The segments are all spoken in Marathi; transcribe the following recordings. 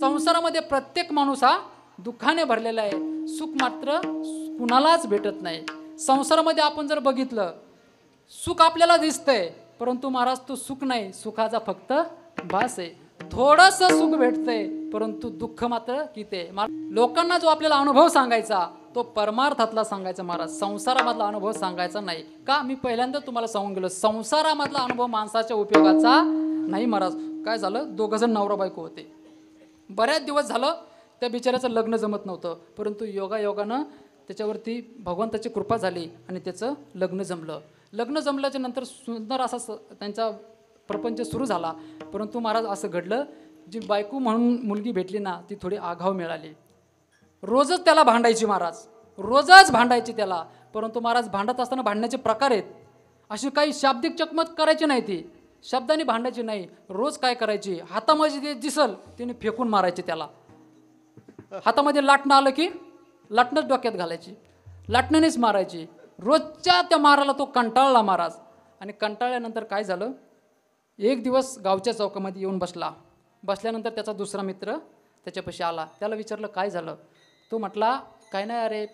संसारामध्ये प्रत्येक माणूस हा दुःखाने भरलेला आहे, सुख मात्र कुणालाच भेटत नाही. संसारामध्ये आपण जर बघितलं, सुख आपल्याला दिसतंय, परंतु महाराज तो सुख नाही, सुखाचा फक्त भास आहे. थोडंसं सुख भेटतंय, परंतु दुःख मात्र किती आहे. लोकांना जो आपल्याला अनुभव सांगायचा तो परमार्थातला सांगायचा महाराज, संसारामधला अनुभव सांगायचा नाही. का? मी पहिल्यांदा तुम्हाला सांगून गेलो, संसारामधला अनुभव माणसाच्या उपयोगाचा नाही महाराज. काय झालं, दोघं जण नवरा बायको होते, बऱ्याच दिवस झालं त्या बिचाऱ्याचं लग्न जमत नव्हतं, परंतु योगायोगानं त्याच्यावरती भगवंताची कृपा झाली आणि त्याचं लग्न जमलं. लग्न जमल्याच्या नंतर सुंदर असा त्यांचा प्रपंच सुरू झाला. परंतु महाराज असं घडलं, जी बायको म्हणून मुलगी भेटली ना, ती थोडी आघाव मिळाली. रोजच त्याला भांडायची महाराज, रोजच भांडायची त्याला. परंतु महाराज भांडत असताना भांडण्याचे प्रकार आहेत, अशी काही शाब्दिक चकमक करायची नाही, ती शब्दाने भांडायची नाही. रोज काय करायची, हातामध्ये जे दिसल तिने फेकून मारायची त्याला. हातामध्ये लाटणं आलं की लाटणंच डोक्यात घालायची, लाटणीनेच मारायची. रोजच्या त्या माराला तो कंटाळला महाराज. आणि कंटाळल्यानंतर काय झालं, एक दिवस गावच्या चौकामध्ये येऊन बसल्यानंतर त्याचा दुसरा मित्र त्याच्यापाशी आला. त्याला विचारलं काय झालं. तो म्हटला काय नाही अरे,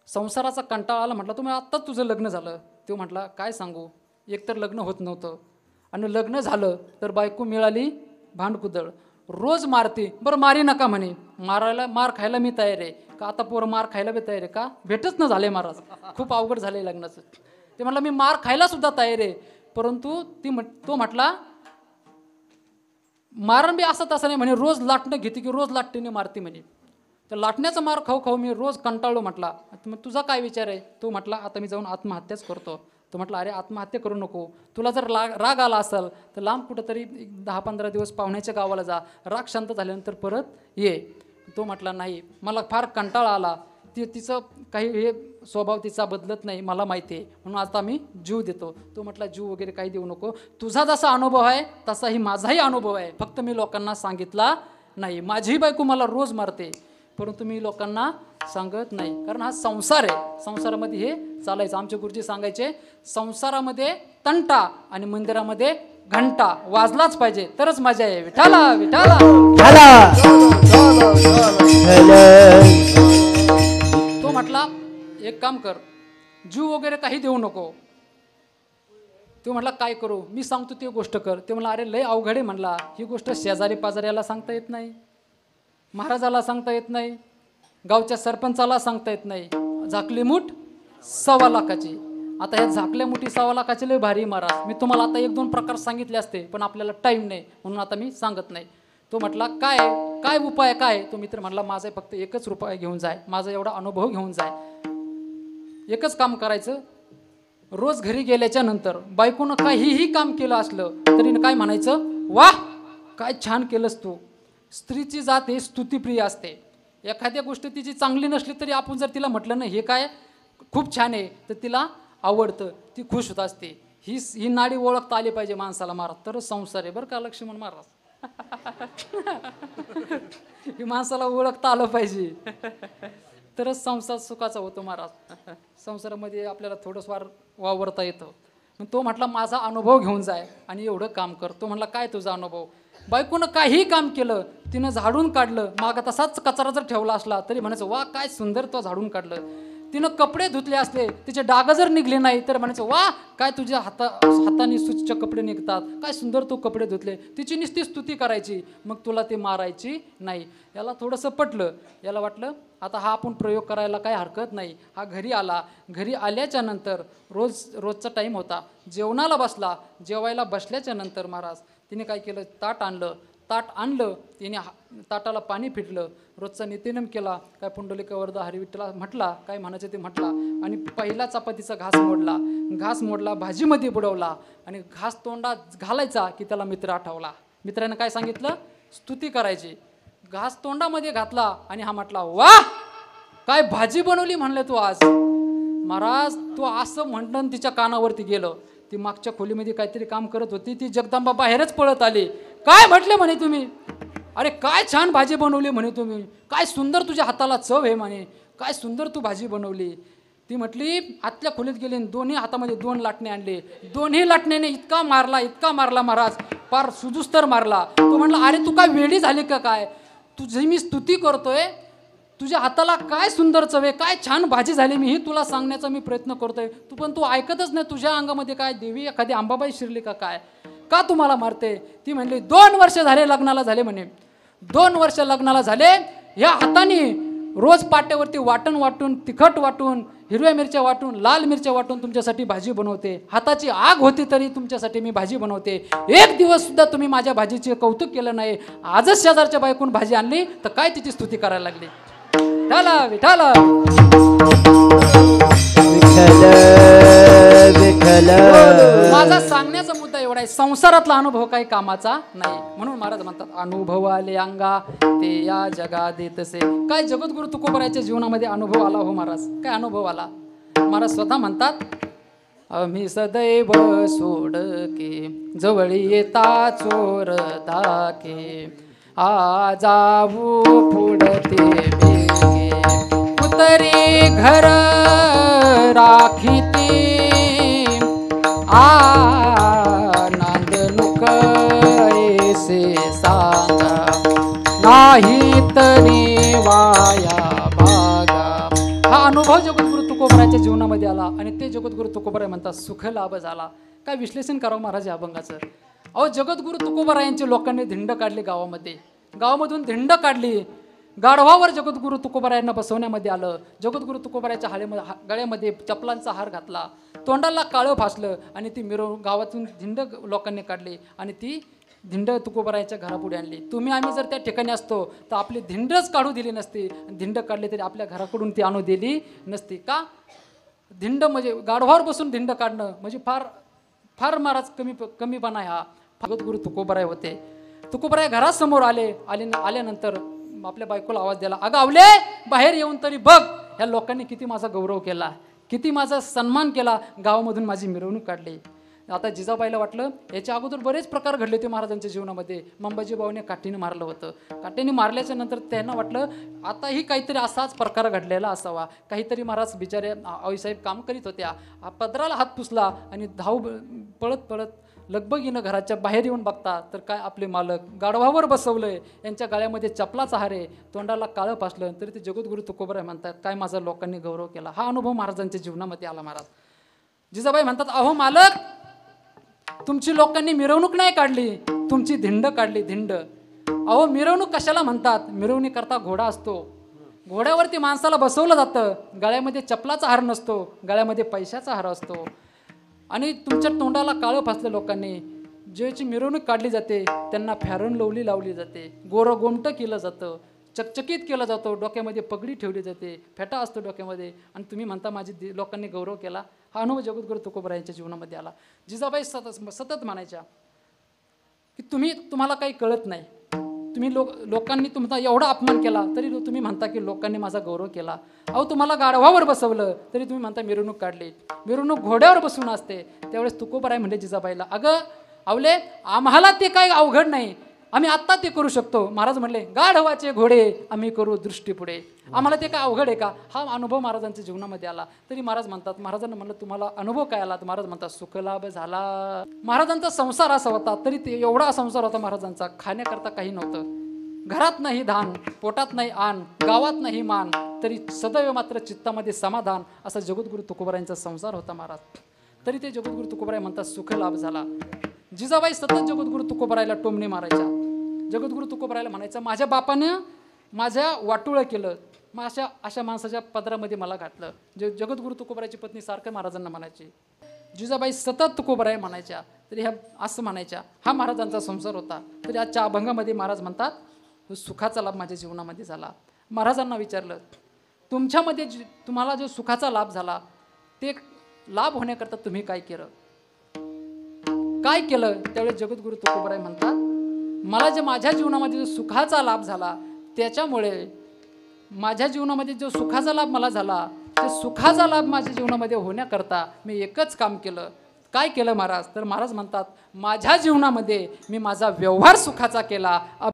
संसाराचा कंटाळा आला. म्हटलं तुम्ही आत्ताच तुझं लग्न झालं. तो म्हटला काय सांगू, एकतर लग्न होत नव्हतं आणि लग्न झालं तर बायको मिळाली भांडकुदळ, रोज मारते. बरं मारी नका म्हणे, मार खायला मी तयार आहे. का आता पोरं मार खायला बी तयार आहे का, भेटच न झाले महाराज, खूप अवघड झाले लग्नाचं. ते म्हटलं मी मार खायला सुद्धा तयार आहे, परंतु तो म्हटला मारण बी असं तसं नाही म्हणे, रोज लाटणं घेते की रोज लाटणीने मारते म्हणे. तर लाटण्याचा मार खाऊ मी रोज कंटाळलो. म्हटला मग तुझा काय विचार आहे. तो म्हटला आता मी जाऊन आत्महत्याच करतो. तो म्हटला अरे आत्महत्या करू नको, तुला जर राग आला असेल तर लांब कुठंतरी 10-15 दिवस पाहुण्याच्या गावाला जा, राग शांत झाल्यानंतर परत ये. तो म्हटला नाही, मला फार कंटाळा आला, तिचं काही हे स्वभाव तिचा बदलत नाही, मला माहिती आहे, म्हणून आता मी जीव देतो. तो म्हटला जीव वगैरे काही देऊ नको, तुझा जसा अनुभव आहे तसाही माझाही अनुभव आहे, फक्त मी लोकांना सांगितला नाही. माझी बायको मला रोज मारते, परंतु मी लोकांना सांगत नाही, कारण हा संसार आहे, संसारामध्ये हे चालायचं. आमचे गुरुजी सांगायचे संसारामध्ये तंटा आणि मंदिरामध्ये घंटा वाजलाच पाहिजे तरच मजा आहे. विठाला विठाला तो म्हटला एक काम कर, जीव वगैरे काही देऊ नको. तो म्हटला काय करू, मी सांगतो ती गोष्ट कर. ते म्हणला अरे लय अवघड आहे म्हणला, ही गोष्ट शेजारी पाजाऱ्याला सांगता येत नाही, महाराजाला सांगता येत नाही, गावच्या सरपंचाला सांगता येत नाही. झाकली मूठ 1.25 लाखाची. आता ह्या झाकल्या मुठी 1.25 लाखाचे लय भारी महाराज, मी तुम्हाला आता 1-2 प्रकार सांगितले असते, पण आपल्याला टाईम नाही म्हणून आता मी सांगत नाही. तो म्हटला काय काय उपाय काय. तो मित्र म्हटला माझा फक्त एकच उपाय घेऊन जाय, माझा एवढा अनुभव घेऊन जाय. एकच काम करायचं, रोज घरी गेल्याच्या नंतर बायकोनं काहीही काम केलं असलं तरी काय म्हणायचं, वाह काय छान केलंस तू. स्त्रीची जात ही स्तुतिप्रिय असते. एखाद्या गोष्ट तिची चांगली नसली तरी आपण जर तिला म्हटलं ना हे काय खूप छान आहे तर तिला आवडतं, ती खुश होत असते. ही नाडी ओळखता आली पाहिजे माणसाला महाराज, तरच संसार आहे बरं का लक्ष्मण महाराज. ही माणसाला ओळखता आलं पाहिजे तरच संसार सुखाचा होतो महाराज. संसारामध्ये आपल्याला थोडंसं वावरता येतं. मग तो म्हटला माझा अनुभव घेऊन जाय आणि एवढं काम कर. तो म्हटला काय तुझा अनुभव. बायकोनं काही काम केलं, तिनं झाडून काढलं, मागं तसाच कचरा जर ठेवला असला तरी म्हणायचं वा काय सुंदर तो झाडून काढलं. तिनं कपडे धुतले असले, तिचे डाग जर निघले नाही तर म्हणायचं वा काय तुझ्या हाताने स्वच्छ कपडे निघतात, काय सुंदर तू कपडे धुतले. तिची नुसती स्तुती करायची, मग तुला ते मारायची नाही. याला थोडंसं पटलं, याला वाटलं आता हा आपण प्रयोग करायला काही हरकत नाही. हा घरी आला, घरी आल्याच्या नंतर रोजचा टाईम होता, जेवणाला बसला. जेवायला बसल्याच्या नंतर महाराज तिने काय केलं, ताट आणलं तिने, ताटाला पाणी फिटलं, रोजचा नित्यनेम केला, काय पुंडलिका वरदा हरिविठ्ठला म्हटला, काय म्हणायचं ते म्हटला आणि पहिला चपातीचा घास मोडला, भाजीमध्ये बुडवला आणि घास तोंडात घालायचा की त्याला मित्र आठवला. मित्रानं काय सांगितलं, स्तुती करायची. घास तोंडामध्ये घातला आणि हा म्हटला वाह काय भाजी बनवली म्हणले तू आज. महाराज तू असं म्हणलं तिच्या कानावरती गेलं. ती मागच्या खोलीमध्ये काहीतरी काम करत होती, ती जगदंबा बाहेरच पळत आली. काय म्हटले म्हणे तुम्ही, अरे काय छान भाजी बनवली म्हणे तुम्ही, काय सुंदर तुझ्या हाताला चव आहे म्हणे, काय सुंदर तू भाजी बनवली. ती म्हटली आतल्या खोलीत गेली, दोन्ही हातामध्ये 2 लाटणे आणले, दोन्ही लाटण्याने इतका मारला महाराज, पार सुजुस्तर मारला. तो म्हटला, अरे तू काय वेडी झाली का काय, तुझी मी स्तुती करतोय, तुझ्या हाताला काय सुंदर चव आहे, काय छान भाजी झाली, मी ही तुला सांगण्याचा मी प्रयत्न करतोय, पण तू ऐकतच नाही, तुझ्या अंगामध्ये काय देवी एखादी अंबाबाई शिरली का काय, का तुम्हाला मारते. ती म्हणली 2 वर्ष झाले लग्नाला झाले म्हणे, 2 वर्ष लग्नाला झाले, ह्या हाताने रोज पाट्यावरती वाटून तिखट वाटून, हिरव्या मिरच्या वाटून, लाल मिरच्या वाटून तुमच्यासाठी भाजी बनवते, हाताची आग होती तरी तुमच्यासाठी मी भाजी बनवते, एक दिवस सुद्धा तुम्ही माझ्या भाजीचे कौतुक केलं नाही, आजच शेजारच्या बायकून भाजी आणली तर काय तिची स्तुती करायला लागली. विठाला माझा सांगण्याचा मुद्दा एवढा आहे, संसारातला अनुभव काही कामाचा नाही. म्हणून महाराज म्हणतात, अनुभव आले अंगा ते या जगा देतसे. काय जगद्गुरु तुकोबरायाच्या जीवनामध्ये अनुभव आला हो महाराज, काय अनुभव आला. महाराज स्वतः म्हणतात, आम्ही सदैव सोडके जवळी येता चोर धाके, आ जाऊ पुढते बेगे उतरी घर राखीती, नांदणूक ऐसे सांगा नाही तरी वाया भागा. हा अनुभव जगद्गुरु तुकोबरायाच्या जीवनामध्ये आला आणि ते जगद्गुरु तुकोबराय म्हणतात सुख लाभ झाला. काय विश्लेषण करावं महाराज या अभंगाचं. अहो जगद्गुरु तुकोबरायांची लोकांनी धिंड काढली, गावामधून धिंड काढली, गाढवावर जगद्गुरु तुकोबरायांना बसवण्यामध्ये आलं. जगद्गुरु तुकोबरायाच्या गळ्यामध्ये चपलांचा हार घातला, तोंडाला काळं फासलं आणि ती मिरवणूक गावातून धिंड लोकांनी काढली आणि ती धिंड तुकोबरायाच्या घरापुढे आणली. तुम्ही आम्ही जर त्या ठिकाणी असतो तर आपली धिंडच काढू दिली नसती, धिंड काढली तरी आपल्या घराकडून ती आणू दिली नसती. का धिंड म्हणजे गाढवावर बसून धिंड काढणं म्हणजे फार महाराज कमीपणा आहे हा. जगद्गुरु तुकोबराय होते. तुकोबराय घरासमोर आल्यानंतर आपल्या बायकोला आवाज दिला, अगं आवले बाहेर येऊन तरी बघ, ह्या लोकांनी किती माझा गौरव केला, किती माझा सन्मान केला, गावामधून माझी मिरवणूक काढली. आता जिजाबाईला वाटलं, याच्या अगोदर बरेच प्रकार घडले होते महाराजांच्या जीवनामध्ये. मंबाजी भाऊने काठीने मारलं होतं, काठीने मारल्याच्या नंतर त्यांना वाटलं आताही काहीतरी असाच प्रकार घडलेला असावा. काहीतरी महाराज बिचारे आईसाहेब काम करीत होत्या, पदराला हात पुसला आणि पळत लगबगीनं घराच्या बाहेर येऊन बघता तर काय आपले मालक गाढवावर बसवलंय, यांच्या गळ्यामध्ये चपलाचा हार आहे, तोंडाला काळं पासलं, तरी ते जगद्गुरु तुकोबराय म्हणतात काय माझा लोकांनी गौरव केला. हा अनुभव महाराजांच्या जीवनामध्ये आला. महाराज जिजाबाई म्हणतात, अहो मालक तुमची लोकांनी मिरवणूक नाही काढली, तुमची धिंड काढली, धिंड. अहो मिरवणूक कशाला म्हणतात, मिरवणूक करता घोडा असतो, घोड्यावरती माणसाला बसवलं जातं, गळ्यामध्ये चपलाचा हार नसतो, गळ्यामध्ये पैशाचा हार असतो. आणि तुमच्या तोंडाला काळं फासलं लोकांनी. ज्याची मिरवणूक काढली जाते त्यांना फॅरन लवली लावली जाते, गोरं गोमटं केलं जातं, चकचकीत केलं जातं, डोक्यामध्ये पगडी ठेवली जाते, फेटा असतो डोक्यामध्ये, आणि तुम्ही म्हणता माझी लोकांनी गौरव केला. हा अनुभव जगद्गुरु तुकोबरायांच्या जीवनामध्ये आला. जिजाबाई सतत म्हणायच्या की तुम्हाला काही कळत नाही, तुम्ही लोकांनी तुमचा एवढा अपमान केला तरी तुम्ही म्हणता की लोकांनी माझा गौरव केला. अहो तुम्हाला गाढवावर बसवलं तरी तुम्ही म्हणता मिरवणूक काढली, मिरवणूक घोड्यावर बसून असते. त्यावेळेस तुकोबराय म्हणजे जिजाबाईला, अगं आवले आम्हाला ते काही अवघड नाही, आम्ही आत्ता ते करू शकतो. महाराज म्हणले गाढवाचे घोडे आम्ही करू दृष्टी पुढे, आम्हाला ते काय अवघड आहे का. हा अनुभव महाराजांच्या जीवनामध्ये आला. तरी महाराज म्हणतात, महाराजांना म्हणलं तुम्हाला अनुभव काय आला, तर महाराज म्हणतात सुखलाभ झाला. महाराजांचा संसार असा होता, तरी ते एवढा संसार होता महाराजांचा, खाण्याकरता काही नव्हतं, घरात नाही धान, पोटात नाही आण, गावात नाही मान, तरी सदैव मात्र चित्तामध्ये समाधान, असा जगद्गुरु तुकोबरायांचा संसार होता महाराज. तरी ते जगद्गुरु तुकोबराय म्हणतात सुखलाभ झाला. जिजाबाई सतत जगद्गुरु तुकोबरायला टोमणे मारायच्या. जगद्गुरु तुकोबरायला म्हणायचं, माझ्या बापानं माझ्या वाटोळं केलं, मग अशा माणसाच्या पदरामध्ये मला घातलं. जगद्गुरु तुकोबरायची पत्नी सारखं महाराजांना म्हणायची. जिजाबाई सतत तुकोबराय म्हणायच्या. तरी ह्या असं म्हणायच्या. हा महाराजांचा संसार होता. तरी आजच्या अभंगामध्ये महाराज म्हणतात सुखाचा लाभ माझ्या जीवनामध्ये झाला. महाराजांना विचारलं, तुमच्यामध्ये तुम्हाला जो सुखाचा लाभ झाला ते लाभ होण्याकरता तुम्ही काय केलं. त्यावेळेस जगद्गुरु तुकोबराय म्हणतात, मला जे माझ्या जीवनामध्ये जो सुखाचा लाभ झाला त्याच्यामुळे माझ्या जीवनामध्ये जो सुखाचा लाभ मला झाला, ते सुखाचा लाभ माझ्या जीवनामध्ये होण्याकरता मी एकच काम केलं. काय केलं महाराज, तर महाराज म्हणतात माझ्या जीवनामध्ये मी माझा व्यवहार सुखाचा केला.